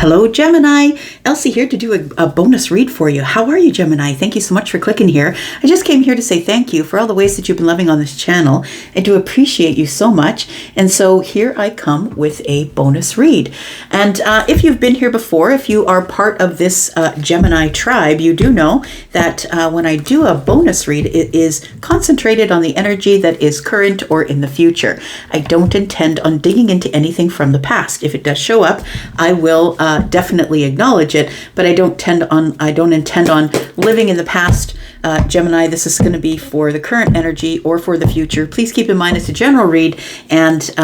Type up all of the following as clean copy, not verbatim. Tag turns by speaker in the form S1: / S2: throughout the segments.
S1: Hello, Gemini. Elsie here to do a bonus read for you. How are you, Gemini? Thank you so much for clicking here. I just came here to say thank you for all the ways that you've been loving on this channel. I do appreciate you so much. And so here I come with a bonus read. And if you've been here before, if you are part of this Gemini tribe, you do know that when I do a bonus read, it is concentrated on the energy that is current or in the future. I don't intend on digging into anything from the past. If it does show up, I will definitely acknowledge it, but I don't intend on living in the past. Gemini, this is going to be for the current energy or for the future. Please keep in mind it's a general read, and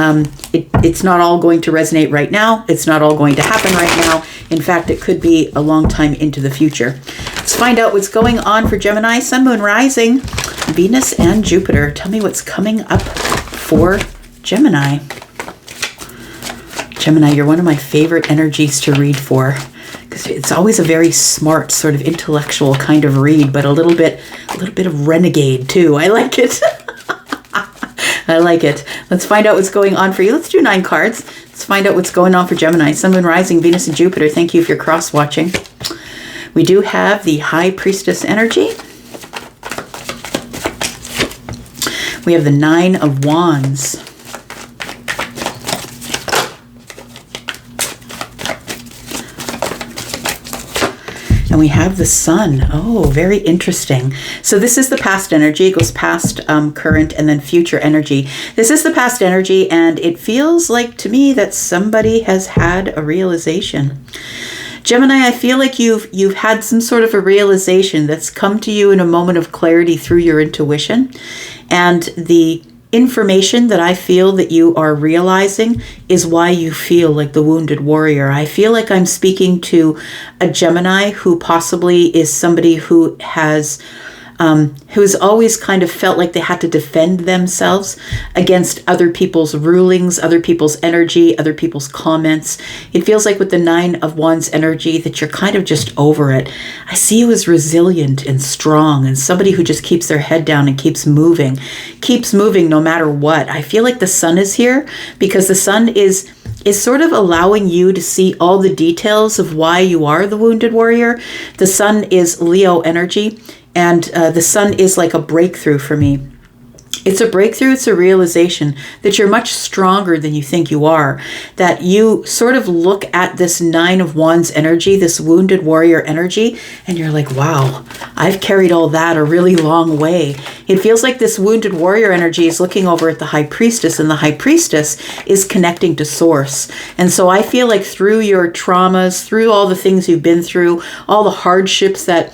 S1: it's not all going to resonate right now. It's not all going to happen right now. In fact, it could be a long time into the future. Let's find out what's going on for Gemini, Sun, Moon, Rising, Venus, and Jupiter. Tell me what's coming up for Gemini. Gemini, you're one of my favorite energies to read for, because it's always a very smart, sort of intellectual kind of read, but a little bit of renegade too. I like it. I like it. Let's find out what's going on for you. Let's do 9 cards. Let's find out what's going on for Gemini, Sun, Moon, Rising, Venus, and Jupiter. Thank you if you're cross-watching. We do have the High Priestess energy. We have the 9 of Wands. And we have the Sun. Oh, very interesting. So this is the past energy. It goes past current and then future energy. This is the past energy, and it feels like to me that somebody has had a realization. Gemini, I feel like you've had some sort of a realization that's come to you in a moment of clarity through your intuition. And the information that I feel that you are realizing is why you feel like the wounded warrior. I feel like I'm speaking to a Gemini who possibly is somebody who has always kind of felt like they had to defend themselves against other people's rulings, other people's energy, other people's comments. It feels like with the 9 of Wands energy that you're kind of just over it. I see you as resilient and strong and somebody who just keeps their head down and keeps moving no matter what. I feel like the Sun is here because the Sun is sort of allowing you to see all the details of why you are the wounded warrior. The Sun is Leo energy. And the Sun is like a breakthrough for me. It's a breakthrough. It's a realization that you're much stronger than you think you are. That you sort of look at this 9 of Wands energy, this wounded warrior energy, and you're like, wow, I've carried all that a really long way. It feels like this wounded warrior energy is looking over at the High Priestess, and the High Priestess is connecting to Source. And so I feel like through your traumas, through all the things you've been through, all the hardships that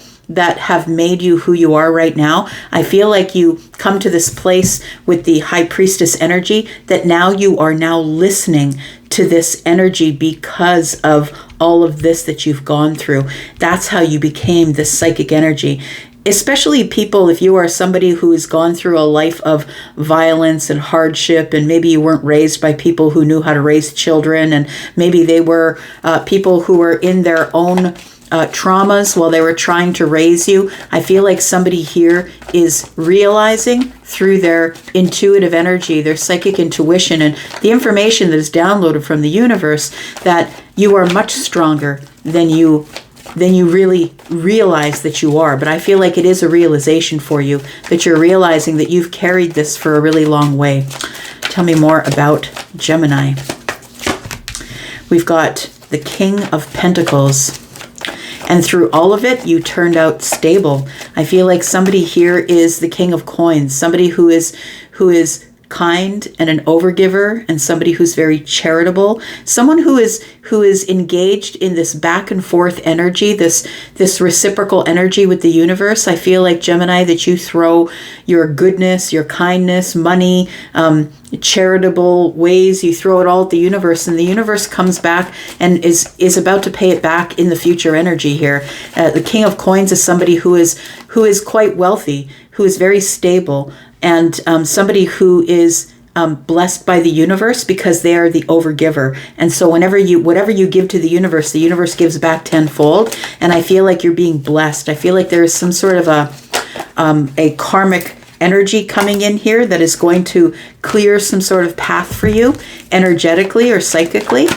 S1: have made you who you are right now, I feel like you come to this place with the High Priestess energy that now you are now listening to this energy because of all of this that you've gone through. That's how you became this psychic energy. Especially people, if you are somebody who has gone through a life of violence and hardship, and maybe you weren't raised by people who knew how to raise children, and maybe they were people who were in their own traumas while they were trying to raise you. I feel like somebody here is realizing through their intuitive energy, their psychic intuition, and the information that is downloaded from the universe that you are much stronger than you really realize that you are. But I feel like it is a realization for you that you're realizing that you've carried this for a really long way. Tell me more about Gemini. We've got the King of Pentacles. And through all of it, you turned out stable. I feel like somebody here is the King of Coins, somebody who is kind and an overgiver, and somebody who's very charitable, someone who is engaged in this back and forth energy, this reciprocal energy with the universe. I feel like, Gemini, that you throw your goodness, your kindness, money, charitable ways, you throw it all at the universe, and the universe comes back and is about to pay it back in the future energy here. The King of Coins is somebody who is quite wealthy, who is very stable, and somebody who is blessed by the universe because they are the overgiver. And so whatever you give to the universe gives back tenfold. And I feel like you're being blessed. I feel like there is some sort of a karmic energy coming in here that is going to clear some sort of path for you energetically or psychically.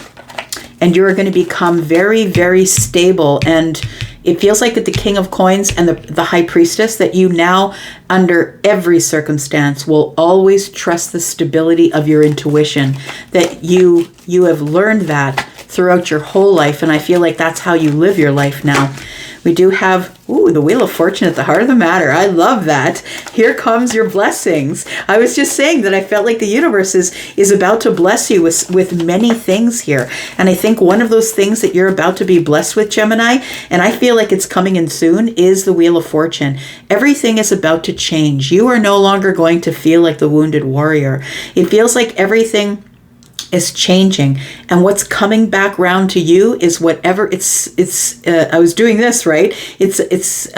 S1: and you're going to become very, very stable. And it feels like with the King of Coins and the High Priestess that you now, under every circumstance, will always trust the stability of your intuition, that you have learned that throughout your whole life. And I feel like that's how you live your life now. We do have, the Wheel of Fortune at the heart of the matter. I love that. Here comes your blessings. I was just saying that I felt like the universe is about to bless you with many things here. And I think one of those things that you're about to be blessed with, Gemini, and I feel like it's coming in soon, is the Wheel of Fortune. Everything is about to change. You are no longer going to feel like the wounded warrior. It feels like everything is changing, and what's coming back round to you is whatever I was doing this right, it's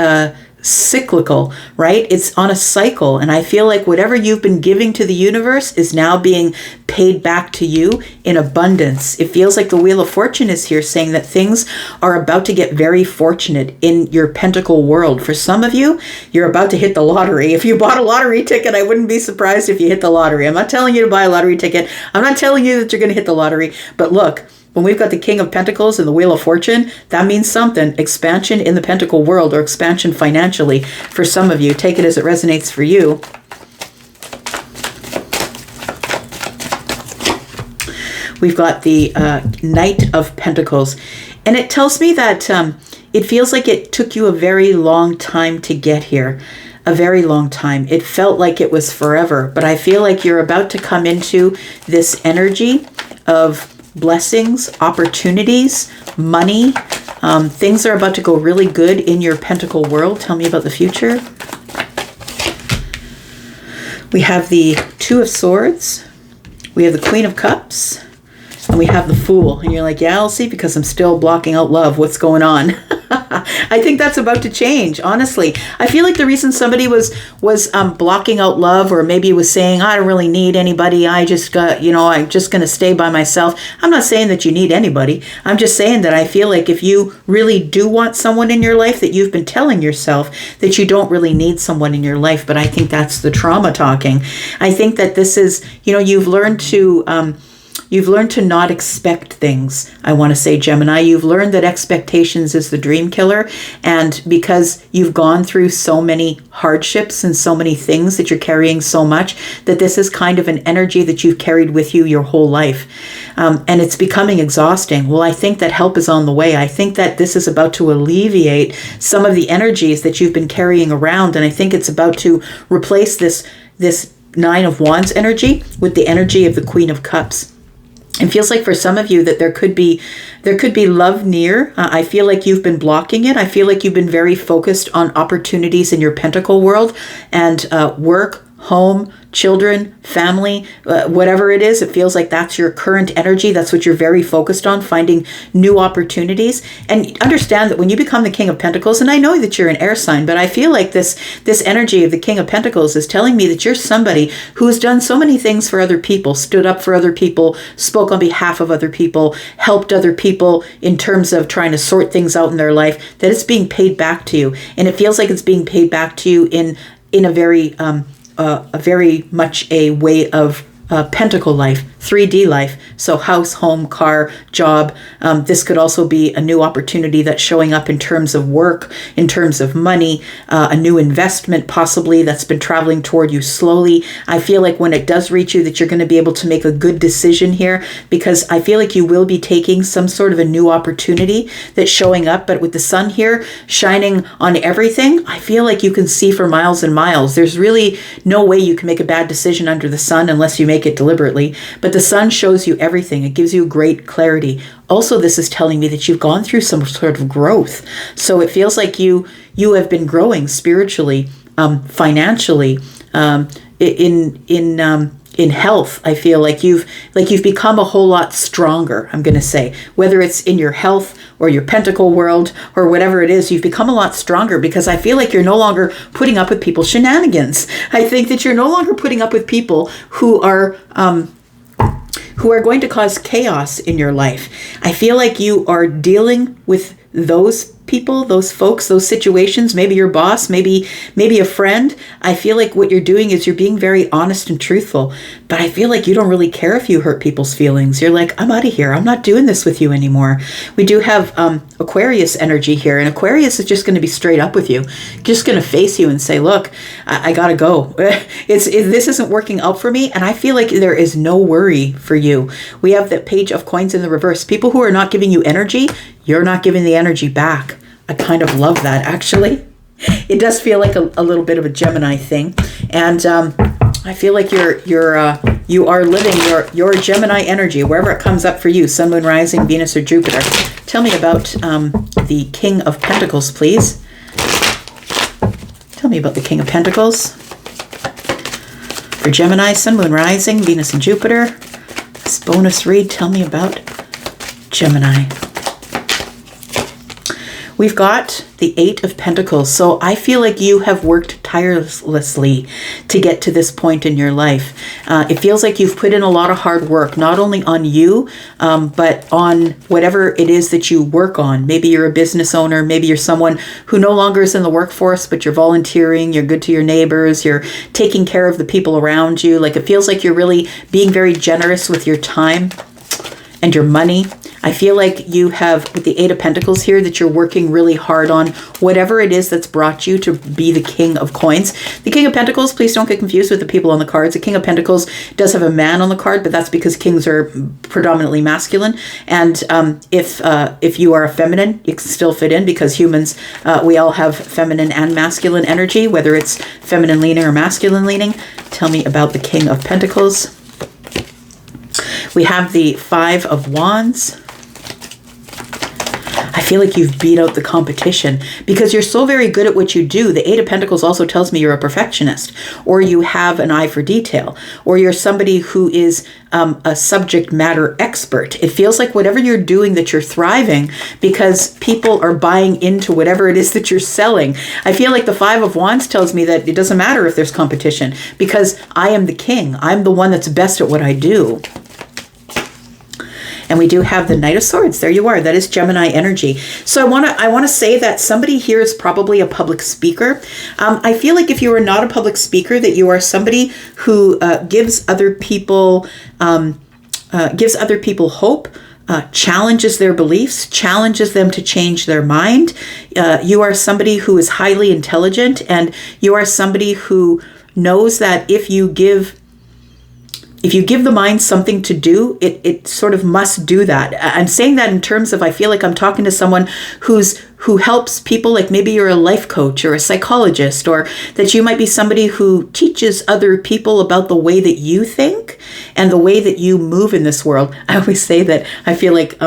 S1: cyclical, right? It's on a cycle, and I feel like whatever you've been giving to the universe is now being paid back to you in abundance. It feels like the Wheel of Fortune is here saying that things are about to get very fortunate in your pentacle world. For some of you, you're about to hit the lottery. If you bought a lottery ticket, I wouldn't be surprised if you hit the lottery. I'm not telling you to buy a lottery ticket. I'm not telling you that you're going to hit the lottery, but look, when we've got the King of Pentacles and the Wheel of Fortune, that means something. Expansion in the pentacle world, or expansion financially for some of you. Take it as it resonates for you. We've got the Knight of Pentacles. And it tells me that it feels like it took you a very long time to get here. A very long time. It felt like it was forever. But I feel like you're about to come into this energy of blessings, opportunities, money. Things are about to go really good in your pentacle world. Tell me about the future. We have the Two of Swords. We have the Queen of Cups. And we have the Fool. And you're like, yeah, I'll see, because I'm still blocking out love. What's going on? I think that's about to change, honestly. I feel like the reason somebody was blocking out love, or maybe was saying, I don't really need anybody, I just got, I'm just going to stay by myself. I'm not saying that you need anybody. I'm just saying that I feel like if you really do want someone in your life, that you've been telling yourself that you don't really need someone in your life. But I think that's the trauma talking. I think that this is, you've learned to not expect things. I want to say, Gemini, you've learned that expectations is the dream killer. And because you've gone through so many hardships and so many things, that you're carrying so much, that this is kind of an energy that you've carried with you your whole life. And it's becoming exhausting. Well, I think that help is on the way. I think that this is about to alleviate some of the energies that you've been carrying around. And I think it's about to replace this Nine of Wands energy with the energy of the Queen of Cups. It feels like for some of you that there could be love near. I feel like you've been blocking it. I feel like you've been very focused on opportunities in your pentacle world and work, home, children, family, whatever it is. It feels like that's your current energy. That's what you're very focused on, finding new opportunities. And understand that when you become the King of Pentacles, and I know that you're an air sign, but I feel like this energy of the King of Pentacles is telling me that you're somebody who's done so many things for other people, stood up for other people, spoke on behalf of other people, helped other people in terms of trying to sort things out in their life, that it's being paid back to you. And it feels like it's being paid back to you in a very much a way of pentacle life, 3D life. So house, home, car, job. This could also be a new opportunity that's showing up in terms of work, in terms of money, a new investment possibly that's been traveling toward you slowly. I feel like when it does reach you, that you're going to be able to make a good decision here, because I feel like you will be taking some sort of a new opportunity that's showing up. But with the sun here shining on everything, I feel like you can see for miles and miles. There's really no way you can make a bad decision under the sun unless you make it deliberately. But the sun shows you everything. It gives you great clarity. Also, this is telling me that you've gone through some sort of growth. So it feels like you have been growing spiritually, financially, in health. I feel like you've become a whole lot stronger, I'm going to say. Whether it's in your health or your pentacle world or whatever it is, you've become a lot stronger, because I feel like you're no longer putting up with people's shenanigans. I think that you're no longer putting up with people who are going to cause chaos in your life. I feel like you are dealing with those people, those folks, those situations, maybe your boss, maybe a friend, I feel like what you're doing is you're being very honest and truthful. But I feel like you don't really care if you hurt people's feelings. You're like, I'm out of here. I'm not doing this with you anymore. We do have Aquarius energy here, and Aquarius is just going to be straight up with you, just going to face you and say, look, I got to go. This isn't working out for me, and I feel like there is no worry for you. We have the Page of Coins in the reverse. People who are not giving you energy, you're not giving the energy back. I kind of love that, actually. It does feel like a little bit of a Gemini thing, and I feel like you are living your Gemini energy wherever it comes up for you. Sun, Moon, Rising, Venus, or Jupiter. Tell me about the King of Pentacles, please. Tell me about the King of Pentacles for Gemini, Sun, Moon, Rising, Venus, and Jupiter. This bonus read. Tell me about Gemini. We've got the Eight of Pentacles. So I feel like you have worked tirelessly to get to this point in your life. It feels like you've put in a lot of hard work, not only on you, but on whatever it is that you work on. Maybe you're a business owner. Maybe you're someone who no longer is in the workforce, but you're volunteering. You're good to your neighbors. You're taking care of the people around you. Like, it feels like you're really being very generous with your time and your money. I feel like you have, with the Eight of Pentacles here, that you're working really hard on whatever it is that's brought you to be the King of Coins. The King of Pentacles, please don't get confused with the people on the cards. The King of Pentacles does have a man on the card, but that's because kings are predominantly masculine. And if you are a feminine, you can still fit in, because humans, we all have feminine and masculine energy, whether it's feminine leaning or masculine leaning. Tell me about the King of Pentacles. We have the Five of Wands. I feel like you've beat out the competition because you're so very good at what you do. The Eight of Pentacles also tells me you're a perfectionist, or you have an eye for detail, or you're somebody who is a subject matter expert. It feels like whatever you're doing, that you're thriving because people are buying into whatever it is that you're selling. I feel like the Five of Wands tells me that it doesn't matter if there's competition, because I am the king. I'm the one that's best at what I do. And we do have the Knight of Swords. There you are. That is Gemini energy. So I want to say that somebody here is probably a public speaker. I feel like if you are not a public speaker, that you are somebody who gives other people hope, challenges their beliefs, challenges them to change their mind. You are somebody who is highly intelligent, and you are somebody who knows that if you give the mind something to do, it sort of must do that. I'm saying that in terms of, I feel like I'm talking to someone who helps people, like maybe you're a life coach or a psychologist, or that you might be somebody who teaches other people about the way that you think and the way that you move in this world. I always say that I feel like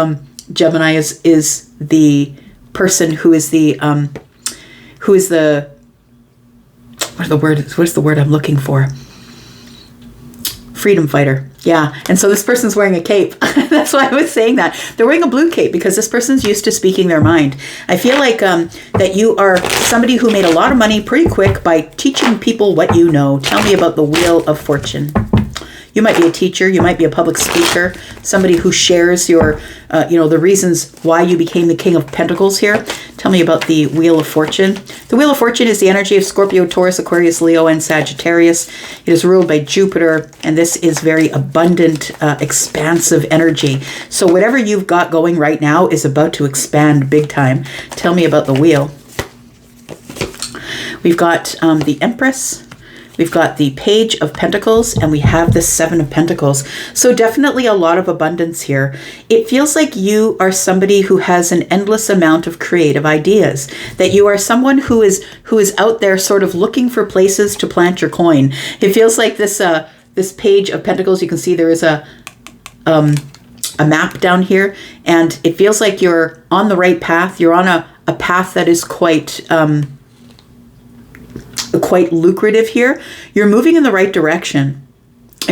S1: Gemini is the person who is the what's the word I'm looking for? Freedom fighter. Yeah. And so this person's wearing a cape. That's why I was saying that. They're wearing a blue cape because this person's used to speaking their mind. I feel like that you are somebody who made a lot of money pretty quick by teaching people what you know. Tell me about the Wheel of Fortune. You might be a teacher. You might be a public speaker. Somebody who shares your, the reasons why you became the King of Pentacles here. Tell me about the Wheel of Fortune. The Wheel of Fortune is the energy of Scorpio, Taurus, Aquarius, Leo, and Sagittarius. It is ruled by Jupiter, and this is very abundant, expansive energy. So whatever you've got going right now is about to expand big time. Tell me about the Wheel. We've got the Empress. We've got the Page of Pentacles, and we have the Seven of Pentacles. So definitely a lot of abundance here. It feels like you are somebody who has an endless amount of creative ideas, that you are someone who is out there sort of looking for places to plant your coin. It feels like this Page of Pentacles, you can see there is a map down here, and it feels like you're on the right path. You're on a path that is quite lucrative here. You're moving in the right direction.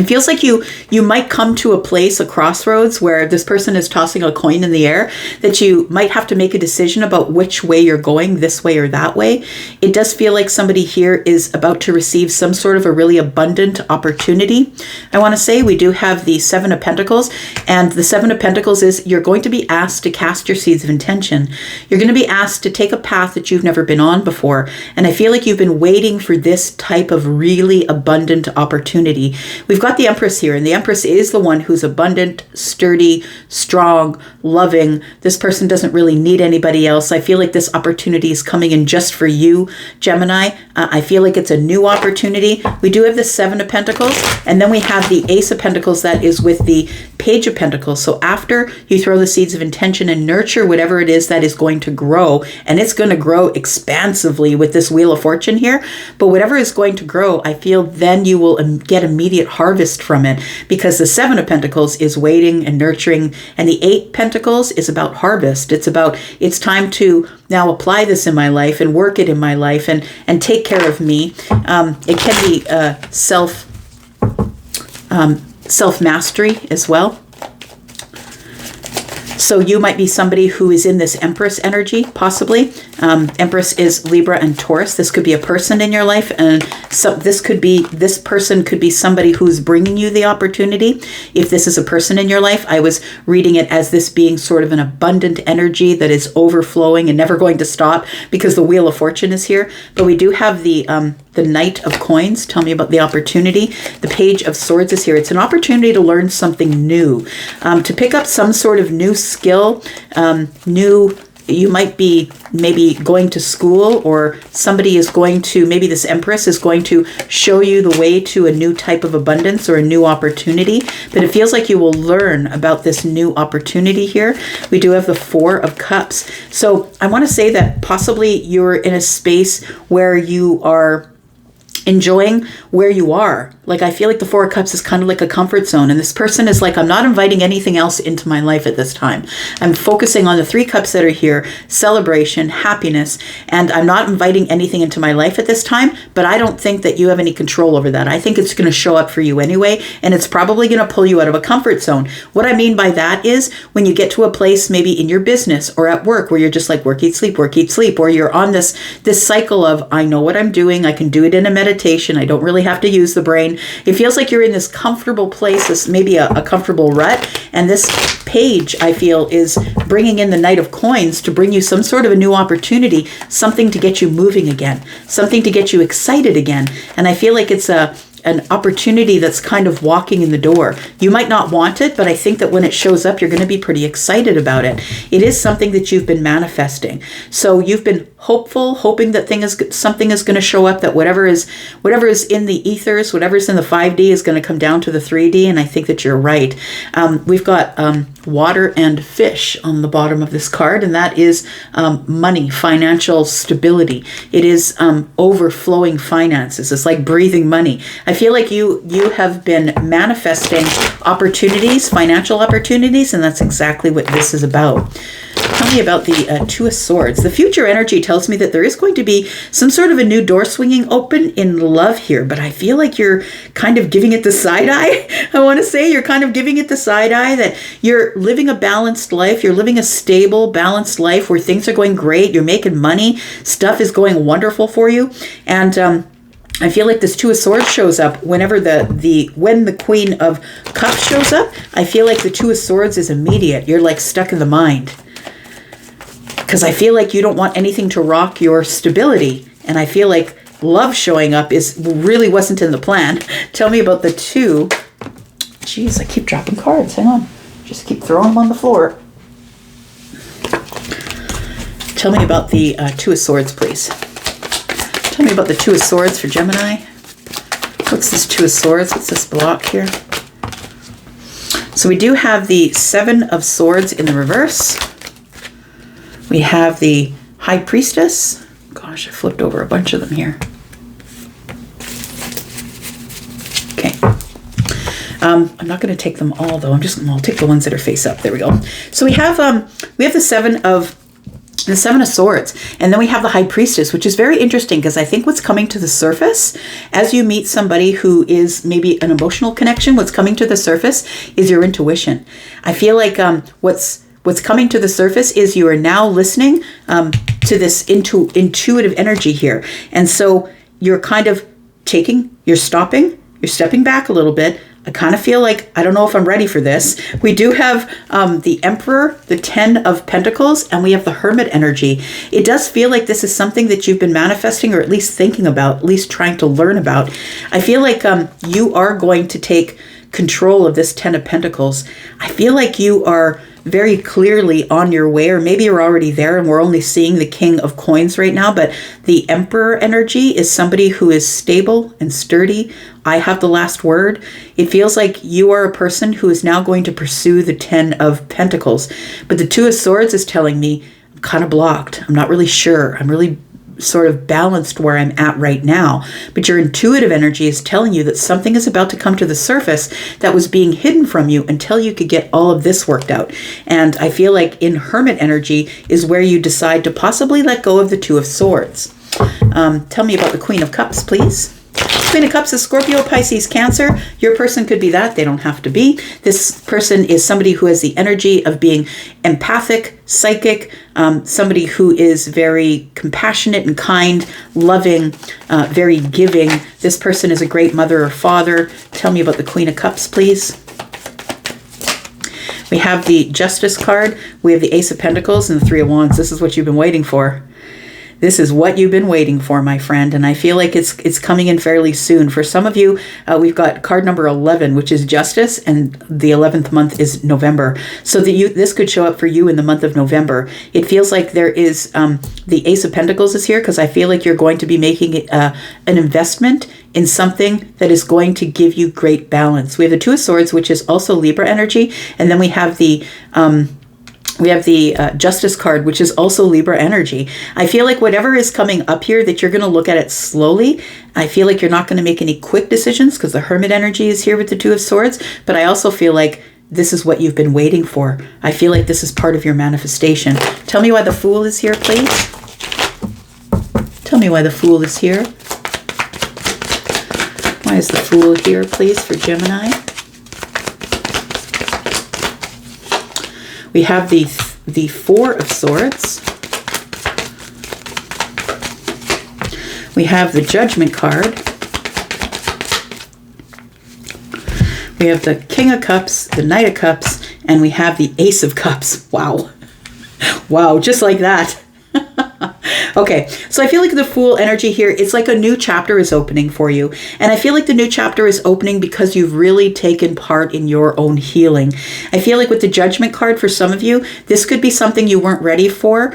S1: It feels like you might come to a place, a crossroads, where this person is tossing a coin in the air, that you might have to make a decision about which way you're going, this way or that way. It does feel like somebody here is about to receive some sort of a really abundant opportunity. I want to say we do have the Seven of Pentacles, and the Seven of Pentacles is you're going to be asked to cast your seeds of intention. You're going to be asked to take a path that you've never been on before. And I feel like you've been waiting for this type of really abundant opportunity. We've got the Empress here, and the Empress is the one who's abundant, sturdy, strong, loving. This person doesn't really need anybody else. I feel like this opportunity is coming in just for you, Gemini. I feel like it's a new opportunity. We do have the Seven of Pentacles, and then we have the Ace of Pentacles that is with the Page of Pentacles. So after you throw the seeds of intention and nurture whatever it is that is going to grow, and it's going to grow expansively with this Wheel of Fortune here, but whatever is going to grow, I feel then you will get immediate harvest from it, because the Seven of Pentacles is waiting and nurturing, and the Eight Pentacles is about harvest. It's time to now apply this in my life and work it in my life and take care of me. It can be self-mastery as well. So you might be somebody who is in this Empress energy, possibly. Empress is Libra and Taurus. This could be a person in your life, and so this person could be somebody who's bringing you the opportunity. If this is a person in your life, I was reading it as this being sort of an abundant energy that is overflowing and never going to stop, because the Wheel of Fortune is here. But we do have the Knight of Coins. Tell me about the opportunity. The Page of Swords is here. It's an opportunity to learn something new, to pick up some sort of new skill, you might be maybe going to school, or somebody is going to, maybe this Empress is going to show you the way to a new type of abundance or a new opportunity. But it feels like you will learn about this new opportunity here. We do have the Four of Cups. So I want to say that possibly you're in a space where you are enjoying where you are. Like, I feel like the Four of Cups is kind of like a comfort zone. And this person is like, I'm not inviting anything else into my life at this time. I'm focusing on the Three Cups that are here, celebration, happiness, and I'm not inviting anything into my life at this time, but I don't think that you have any control over that. I think it's going to show up for you anyway, and it's probably going to pull you out of a comfort zone. What I mean by that is when you get to a place, maybe in your business or at work, where you're just like work, eat, sleep, or you're on this cycle of, I know what I'm doing, I can do it in a meditation, I don't really have to use the brain. It feels like you're in this comfortable place, this maybe a comfortable rut, and this page, I feel, is bringing in the Knight of Coins to bring you some sort of a new opportunity, something to get you moving again, something to get you excited again. And I feel like it's an opportunity that's kind of walking in the door. You might not want it, but I think that when it shows up, you're going to be pretty excited about it. It is something that you've been manifesting. So you've been hopeful, hoping that something is going to show up, that whatever is in the ethers, whatever's in the 5D is going to come down to the 3D, and I think that you're right. We've got water and fish on the bottom of this card, and that is money, financial stability. It is overflowing finances. It's like breathing money. I feel like you have been manifesting opportunities, financial opportunities, and that's exactly what this is about. Tell me about the Two of Swords. The future energy tells me that there is going to be some sort of a new door swinging open in love here, but I feel like you're kind of giving it the side eye. I want to say you're kind of giving it the side eye, that you're living a balanced life. You're living a stable, balanced life where things are going great. You're making money. Stuff is going wonderful for you. And I feel like this Two of Swords shows up whenever when the Queen of Cups shows up. I feel like the Two of Swords is immediate. You're like stuck in the mind, because I feel like you don't want anything to rock your stability. And I feel like love showing up really wasn't in the plan. Tell me about the two. Jeez, I keep dropping cards. Hang on. Just keep throwing them on the floor. Tell me about the Two of Swords, please. Tell me about the Two of Swords for Gemini. What's this Two of Swords? What's this block here? So we do have the Seven of Swords in the reverse. We have the High Priestess. Gosh, I flipped over a bunch of them here. Okay. I'm not going to take them all, though. I'll take the ones that are face up. There we go. So we have the Seven of the Seven of Swords. And then we have the High Priestess, which is very interesting because I think what's coming to the surface as you meet somebody who is maybe an emotional connection, what's coming to the surface is your intuition. I feel like what's coming to the surface is you are now listening to this intuitive energy here. And so you're kind of you're stopping, you're stepping back a little bit. I kind of feel like, I don't know if I'm ready for this. We do have the Emperor, the 10 of Pentacles, and we have the Hermit energy. It does feel like this is something that you've been manifesting or at least thinking about, at least trying to learn about. I feel like you are going to take control of this 10 of Pentacles. I feel like you are very clearly on your way, or maybe you're already there and we're only seeing the King of Coins right now, but the Emperor energy is somebody who is stable and sturdy. I have the last word. It feels like you are a person who is now going to pursue the 10 of Pentacles, but the Two of Swords is telling me I'm kind of blocked. I'm not really sure. I'm really sort of balanced where I'm at right now. But your intuitive energy is telling you that something is about to come to the surface that was being hidden from you until you could get all of this worked out. And I feel like in Hermit energy is where you decide to possibly let go of the Two of Swords. Tell me about the Queen of Cups, please. Queen of Cups is Scorpio, Pisces, Cancer. Your person could be that. They don't have to be. This person is somebody who has the energy of being empathic, psychic, somebody who is very compassionate and kind, loving, very giving. This person is a great mother or father. Tell me about the Queen of Cups, please. We have the Justice card. We have the Ace of Pentacles and the Three of Wands. This is what you've been waiting for. This is what you've been waiting for, my friend, and I feel like it's coming in fairly soon. For some of you, we've got card number 11, which is Justice, and the 11th month is November. So this could show up for you in the month of November. It feels like there is, the Ace of Pentacles is here because I feel like you're going to be making an investment in something that is going to give you great balance. We have the Two of Swords, which is also Libra energy, and then we have the Justice card, which is also Libra energy. I feel like whatever is coming up here, that you're going to look at it slowly. I feel like you're not going to make any quick decisions because the Hermit energy is here with the Two of Swords. But I also feel like this is what you've been waiting for. I feel like this is part of your manifestation. Tell me why the Fool is here, please. Tell me why the Fool is here. Why is the Fool here, please, for Gemini? We have the Four of Swords. We have the Judgment card. We have the King of Cups, the Knight of Cups, and we have the Ace of Cups. Wow. Wow, just like that. Okay, so I feel like the Fool energy here, it's like a new chapter is opening for you. And I feel like the new chapter is opening because you've really taken part in your own healing. I feel like with the Judgment card, for some of you, this could be something you weren't ready for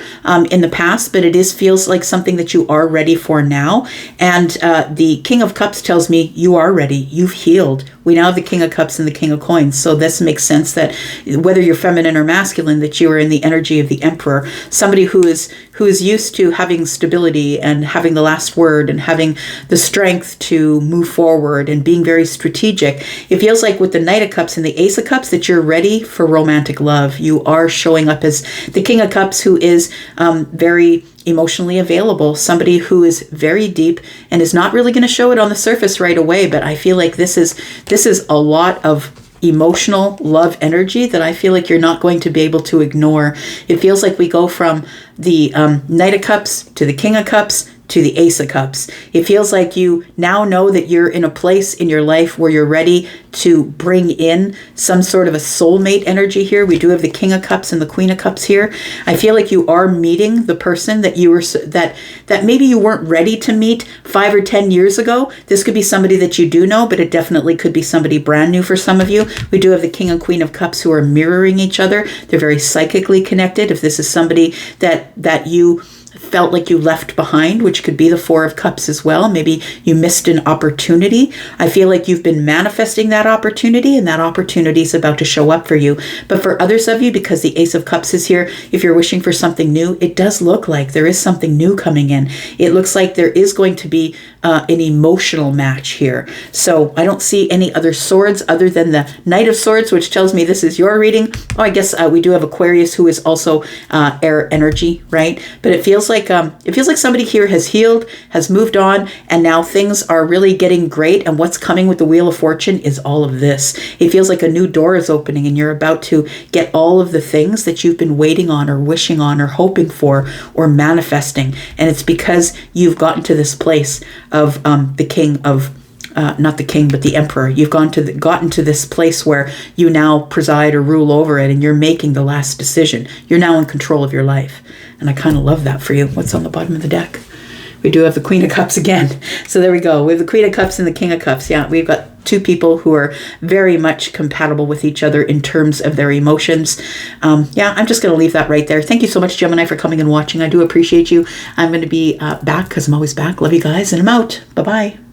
S1: in the past, but it feels like something that you are ready for now. And the King of Cups tells me you are ready. You've healed. We now have the King of Cups and the King of Coins. So this makes sense that whether you're feminine or masculine, that you are in the energy of the Emperor, somebody who is used to having stability and having the last word and having the strength to move forward and being very strategic. It feels like with the Knight of Cups and the Ace of Cups that you're ready for romantic love. You are showing up as the King of Cups, who is very emotionally available, somebody who is very deep and is not really going to show it on the surface right away. But I feel like this is a lot of emotional love energy that I feel like you're not going to be able to ignore. It feels like we go from the Knight of Cups to the King of Cups to the Ace of Cups. It feels like you now know that you're in a place in your life where you're ready to bring in some sort of a soulmate energy here. We do have the King of Cups and the Queen of Cups here. I feel like you are meeting the person that you were that maybe you weren't ready to meet 5 or 10 years ago. This could be somebody that you do know, but it definitely could be somebody brand new for some of you. We do have the King and Queen of Cups who are mirroring each other. They're very psychically connected. If this is somebody that you felt like you left behind, which could be the Four of Cups as well. Maybe you missed an opportunity. I feel like you've been manifesting that opportunity, and that opportunity is about to show up for you. But for others of you, because the Ace of Cups is here, if you're wishing for something new, it does look like there is something new coming in. It looks like there is going to be an emotional match here. So I don't see any other swords other than the Knight of Swords, which tells me this is your reading. Oh, I guess we do have Aquarius, who is also air energy, right? But it feels like somebody here has healed, has moved on, and now things are really getting great. And what's coming with the Wheel of Fortune is all of this. It feels like a new door is opening, and you're about to get all of the things that you've been waiting on, or wishing on, or hoping for, or manifesting. And it's because you've gotten to this place of the King of not the king, but the emperor. You've gotten to this place where you now preside or rule over it, and you're making the last decision. You're now in control of your life. And I kind of love that for you. What's on the bottom of the deck? We do have the Queen of Cups again. So there we go. We have the Queen of Cups and the King of Cups. Yeah, we've got two people who are very much compatible with each other in terms of their emotions. Yeah, I'm just going to leave that right there. Thank you so much, Gemini, for coming and watching. I do appreciate you. I'm going to be back because I'm always back. Love you guys, and I'm out. Bye-bye.